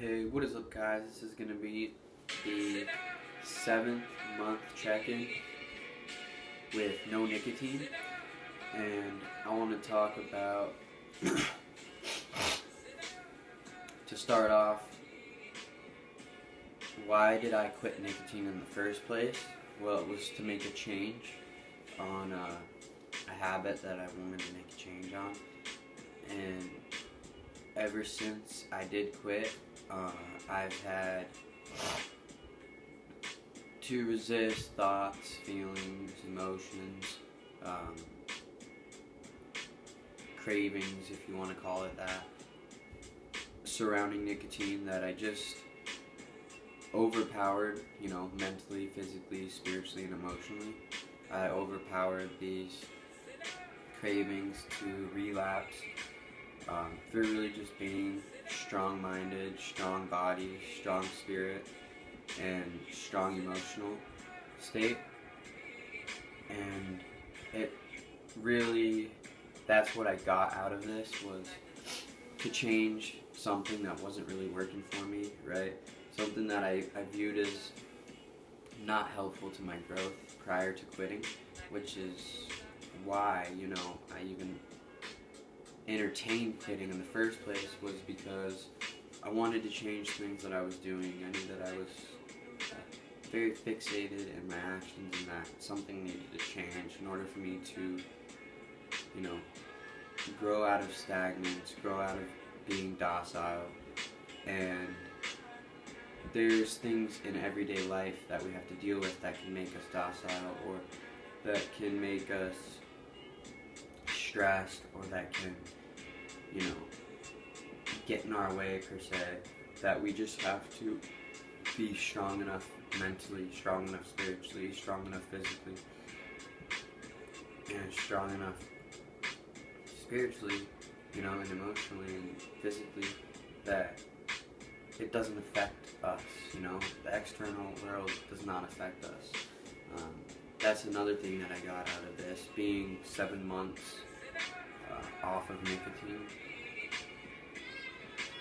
Hey, what is up guys? This is going to be the 7th month check-in with no nicotine, and I want to talk about, to start off, why did I quit nicotine in the first place? Well, it was to make a change on a habit that I wanted to make a change on, and ever since I did quit, I've had to resist thoughts, feelings, emotions, cravings, if you want to call it that, surrounding nicotine that I just overpowered, mentally, physically, spiritually, and emotionally. I overpowered these cravings to relapse through really just being strong-minded, strong body, strong spirit, and strong emotional state. And it really, that's what I got out of this, was to change something that wasn't really working for me, right? Something that I viewed as not helpful to my growth prior to quitting, which is why, I even entertained quitting in the first place, was because I wanted to change things that I was doing. I knew that I was very fixated in my actions and that something needed to change in order for me to, grow out of stagnance, grow out of being docile. And there's things in everyday life that we have to deal with that can make us docile, or that can make us stressed, or that can, get in our way per se, that we just have to be strong enough mentally, strong enough spiritually, strong enough physically, and strong enough spiritually, and emotionally and physically, that it doesn't affect us, the external world does not affect us. That's another thing that I got out of this, being 7 months off of nicotine,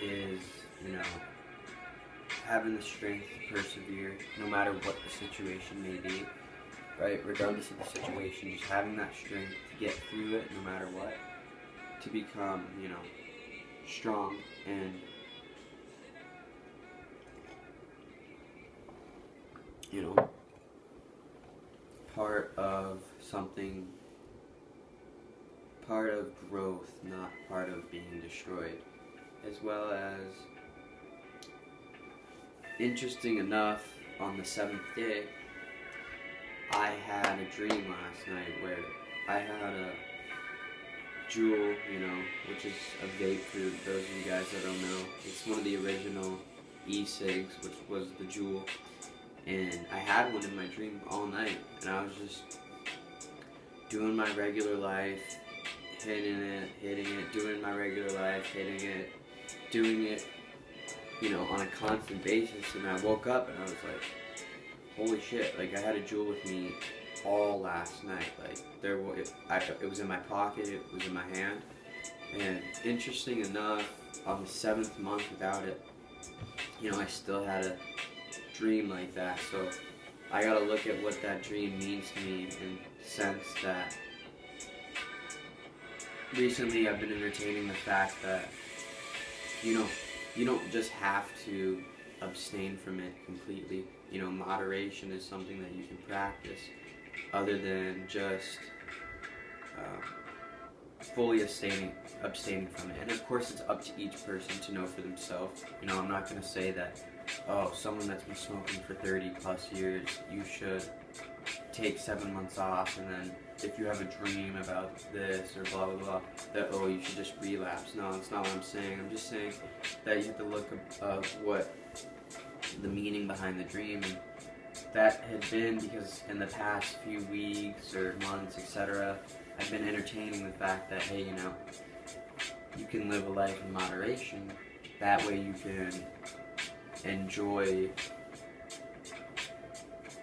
is, having the strength to persevere no matter what the situation may be, right? Regardless of the situation, just having that strength to get through it no matter what, to become, strong and, part of something, part of growth, not part of being destroyed. As well as, interesting enough, on the 7th day, I had a dream last night where I had a Juul, which is a vape for those of you guys that don't know. It's one of the original e-cigs, which was the Juul. And I had one in my dream all night, and I was just doing my regular life, hitting it, doing my regular life, hitting it, doing it, on a constant basis. And I woke up and I was like, holy shit, like I had a Juul with me all last night. Like it was in my pocket, it was in my hand. And interesting enough, on the 7th month without it, I still had a dream like that. So I gotta look at what that dream means to me, in the sense that recently I've been entertaining the fact that, you don't just have to abstain from it completely. Moderation is something that you can practice, other than just fully abstaining from it. And of course, it's up to each person to know for themselves. I'm not going to say that, someone that's been smoking for 30 plus years, you should take 7 months off, and then if you have a dream about this or blah blah blah, that you should just relapse. No, that's not what I'm saying. I'm just saying that you have to look at what the meaning behind the dream, and that had been because in the past few weeks or months, etc., I've been entertaining the fact that, hey, you can live a life in moderation. That way you can enjoy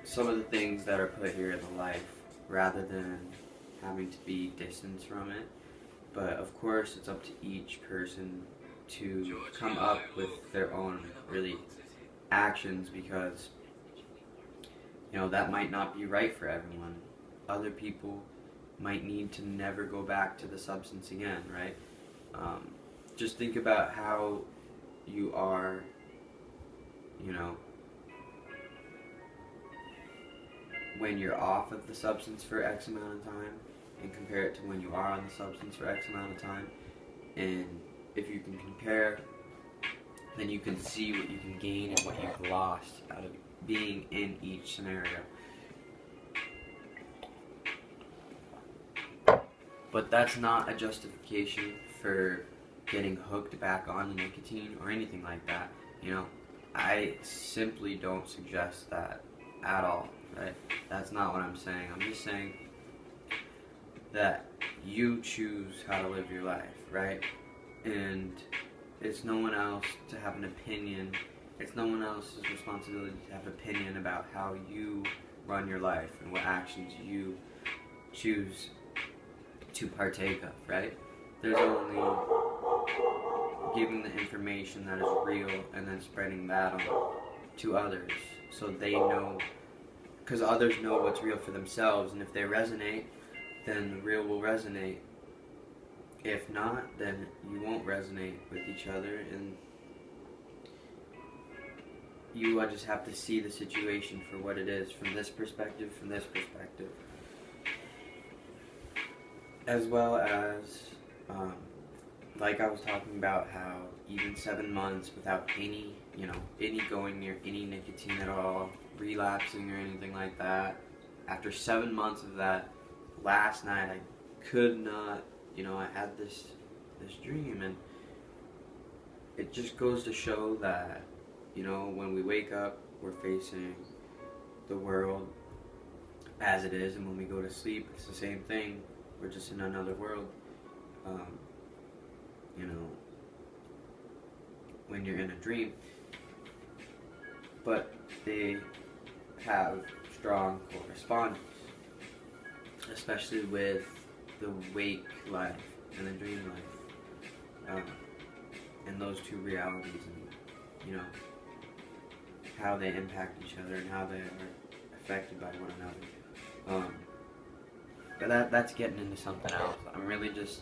some of the things that are put here in the life, rather than having to be distanced from it. But of course, it's up to each person to come up with their own really actions, because that might not be right for everyone. Other people might need to never go back to the substance again, right? Just think about how you are, when you're off of the substance for X amount of time, and compare it to when you are on the substance for X amount of time. And if you can compare, then you can see what you can gain and what you've lost out of being in each scenario. But that's not a justification for getting hooked back on nicotine or anything like that. I simply don't suggest that at all, right? That's not what I'm saying. I'm just saying that you choose how to live your life, right? And it's no one else to have an opinion. It's no one else's responsibility to have an opinion about how you run your life and what actions you choose to partake of, right? There's only giving the information that is real and then spreading that on to others, so they know, because others know what's real for themselves, and if they resonate, then the real will resonate. If not, then you won't resonate with each other, and you just have to see the situation for what it is, from this perspective, as well as like I was talking about, how even 7 months without any going near any nicotine at all, relapsing or anything like that. After 7 months of that, last night I could not, I had this dream, and it just goes to show that, when we wake up, we're facing the world as it is, and when we go to sleep, it's the same thing. We're just in another world. When you're in a dream, but they have strong correspondence, especially with the wake life and the dream life, and those two realities, and how they impact each other and how they are affected by one another. But that's getting into something else. I'm really just,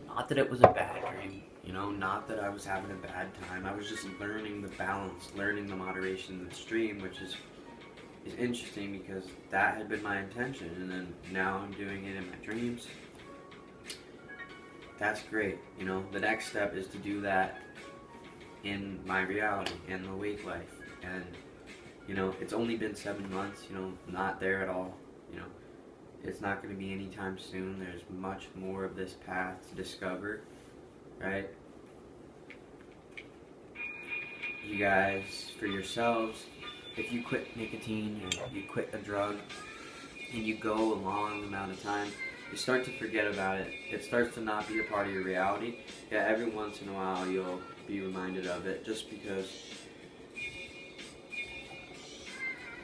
not that it was a bad dream, not that I was having a bad time. I was just learning the balance, learning the moderation of the stream, which is interesting, because that had been my intention, and then now I'm doing it in my dreams. That's great. The next step is to do that in my reality, in the wake life. And it's only been 7 months, not there at all. It's not going to be anytime soon. There's much more of this path to discover, right? You guys, for yourselves, if you quit nicotine or you quit a drug and you go a long amount of time, you start to forget about it. It starts to not be a part of your reality. Yeah, every once in a while you'll be reminded of it, just because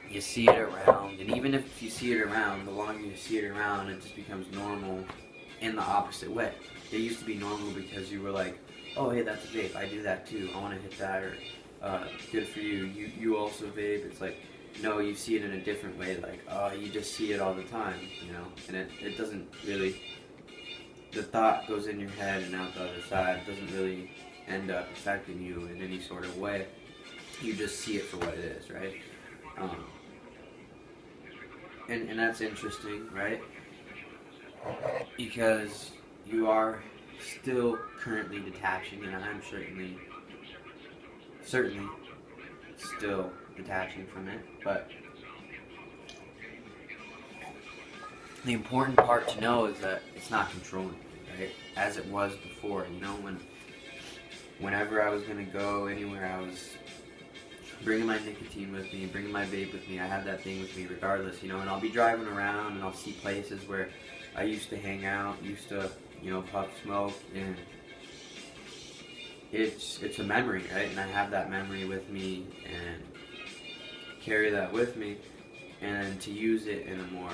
you see it around, and even if you see it around, the longer you see it around, it just becomes normal in the opposite way. It used to be normal because you were like, oh hey, that's a vape, I do that too, I want to hit that, or good for you, you also vape. It's like, no, you see it in a different way, like, oh, you just see it all the time, and it doesn't really, the thought goes in your head and out the other side. It doesn't really end up affecting you in any sort of way. You just see it for what it is, right? And that's interesting, right? Because you are still currently detaching, and I'm certainly still detaching from it, but the important part to know is that it's not controlling you, right? As it was before, whenever I was going to go anywhere, I was bringing my nicotine with me, bringing my vape with me. I had that thing with me regardless, and I'll be driving around and I'll see places where I used to hang out, used to, puff smoke, and it's a memory, right? And I have that memory with me and carry that with me, and to use it in a more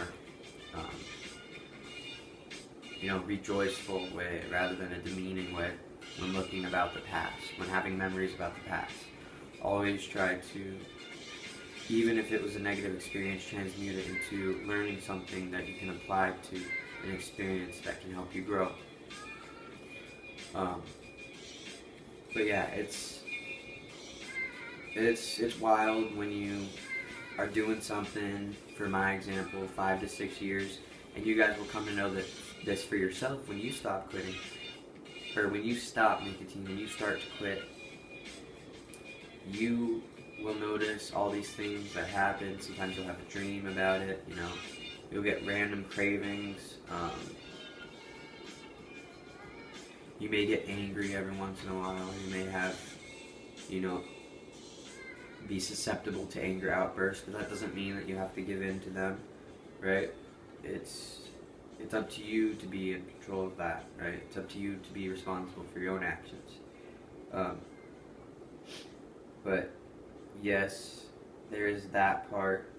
rejoiceful way rather than a demeaning way when looking about the past, when having memories about the past. Always try to, even if it was a negative experience, transmute it into learning something that you can apply to an experience that can help you grow. But yeah, it's wild when you are doing something, for my example, 5 to 6 years, and you guys will come to know that this for yourself when you stop quitting, or when you stop nicotine and you start to quit. You will notice all these things that happen. Sometimes you'll have a dream about it, you'll get random cravings. You may get angry every once in a while. You may have, be susceptible to anger outbursts, but that doesn't mean that you have to give in to them, right? It's up to you to be in control of that, right? It's up to you to be responsible for your own actions. But yes, there is that part.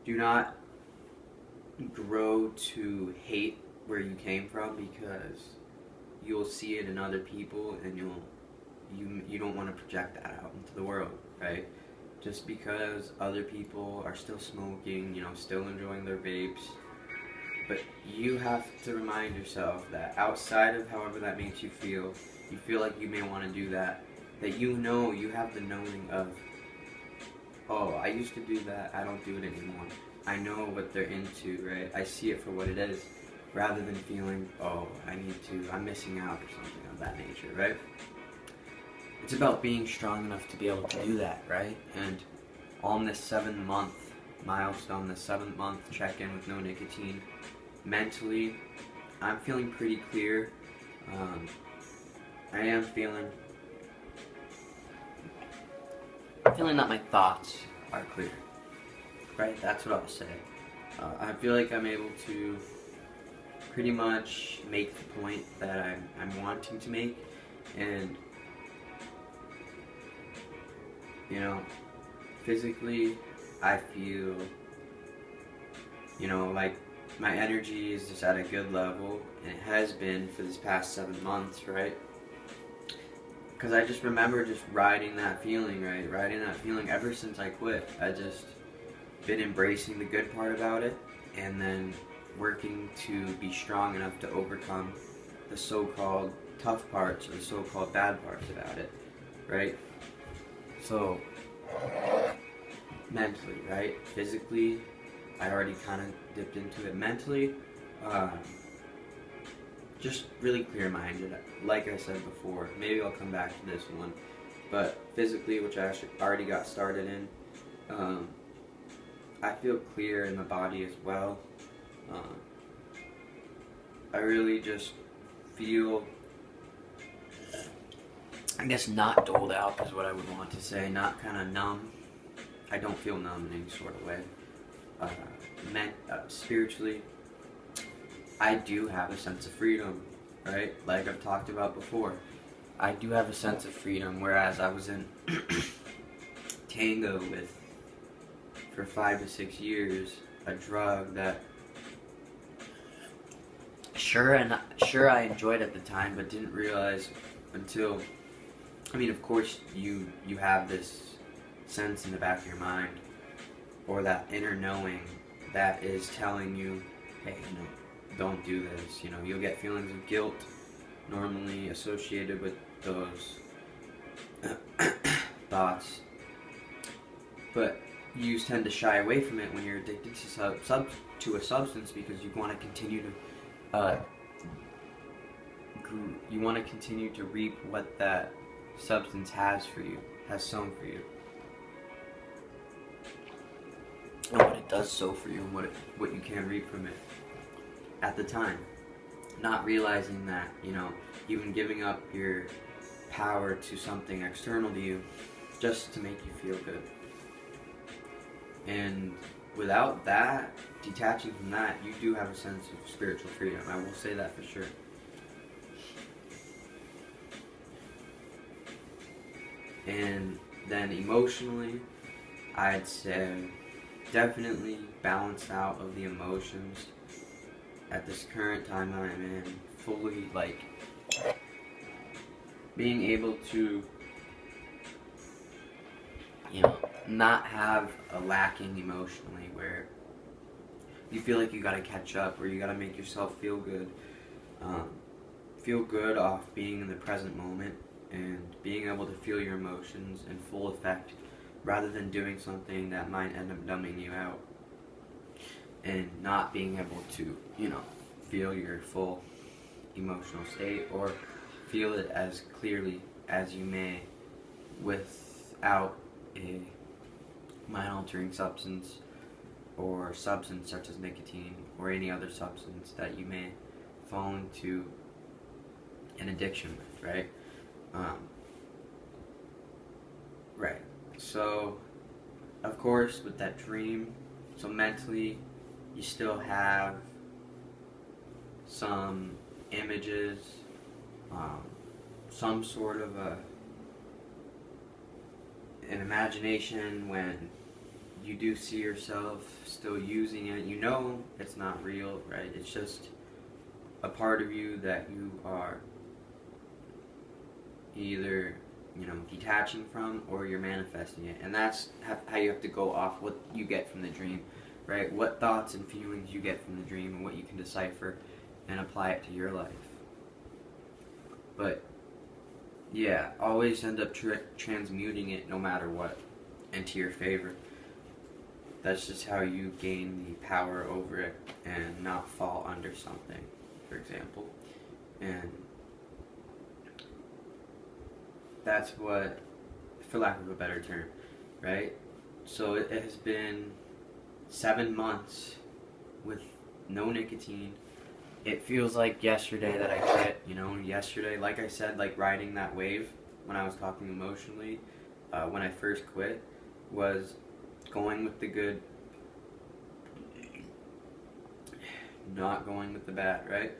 Do not grow to hate where you came from, because you'll see it in other people, and you don't want to project that out into the world, right? Just because other people are still smoking, still enjoying their vapes, but you have to remind yourself that outside of however that makes you feel like you may want to do that you have the knowing of, oh, I used to do that, I don't do it anymore. I know what they're into, right? I see it for what it is, rather than feeling, oh, I'm missing out or something of that nature, right? It's about being strong enough to be able to do that, right? And on this 7-month milestone, this 7th-month check-in with no nicotine, mentally, I'm feeling pretty clear. I am feeling that my thoughts are clear, right? That's what I'll say. I feel like I'm able to pretty much make the point that I'm wanting to make, and physically, I feel, like my energy is just at a good level, and it has been for this past 7 months, right? Because I just remember just riding that feeling, right? Riding that feeling ever since I quit. I just been embracing the good part about it, and then working to be strong enough to overcome the so-called tough parts or the so-called bad parts about it, right? So, mentally, right? Physically, I already kind of dipped into it. Mentally, just really clear-minded. Like I said before, maybe I'll come back to this one. But physically, which I actually already got started in, I feel clear in the body as well. I really just feel, I guess, not doled out is what I would want to say, not kind of numb. I don't feel numb in any sort of way. Spiritually, I do have a sense of freedom, right? Like I've talked about before. I do have a sense of freedom, whereas I was in tango with, for 5 to 6 years, a drug that sure I enjoyed at the time, but didn't realize until, of course you have this sense in the back of your mind, or that inner knowing that is telling you, hey, don't do this. You'll get feelings of guilt normally associated with those thoughts, but you tend to shy away from it when you're addicted to a substance, because you want to continue to reap what that substance has sown for you, and what it does sow for you, and what you can reap from it at the time, not realizing that even giving up your power to something external to you just to make you feel good. And without that, detaching from that, you do have a sense of spiritual freedom. I will say that for sure. And then emotionally, I'd say definitely balanced out of the emotions. at this current time that I'm in, fully, like, being able to, you know, not have a lacking emotionally where you feel like you gotta catch up or you gotta make yourself feel good. Feel good off being in the present moment and being able to feel your emotions in full effect rather than doing something that might end up dumbing you out and not being able to, you know, feel your full emotional state or feel it as clearly as you may without a mind-altering substance or substance such as nicotine or any other substance that you may fall into an addiction with, right? Right. So, of course, with that dream, so mentally, you still have some images, some sort of an imagination when you do see yourself still using it. You know it's not real, right? It's just a part of you that you are either, you know, detaching from or you're manifesting it. And that's how you have to go off what you get from the dream, right? What thoughts and feelings you get from the dream and what you can decipher and apply it to your life. But yeah, always end up transmuting it no matter what into your favor. That's just how you gain the power over it and not fall under something, for example. And that's what, for lack of a better term, right? So it has been 7 months with no nicotine. It feels like yesterday that I quit, you know, yesterday, like I said, like riding that wave when I was talking emotionally, when I first quit, was going with the good, not going with the bad, right?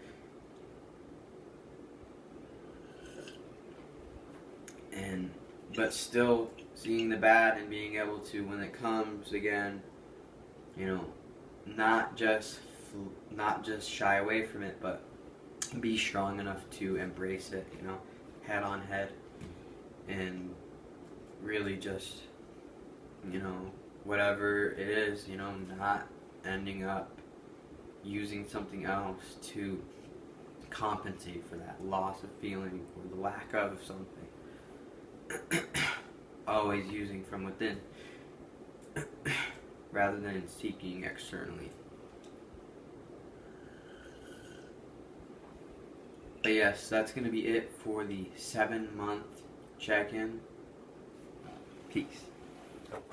But still seeing the bad and being able to, when it comes again, you know, not just shy away from it, but be strong enough to embrace it, you know, head on head, and really just, you know, whatever it is, you know, not ending up using something else to compensate for that loss of feeling or the lack of something. Always using from within rather than seeking externally. But yes, that's going to be it for the 7-month check-in. Peace.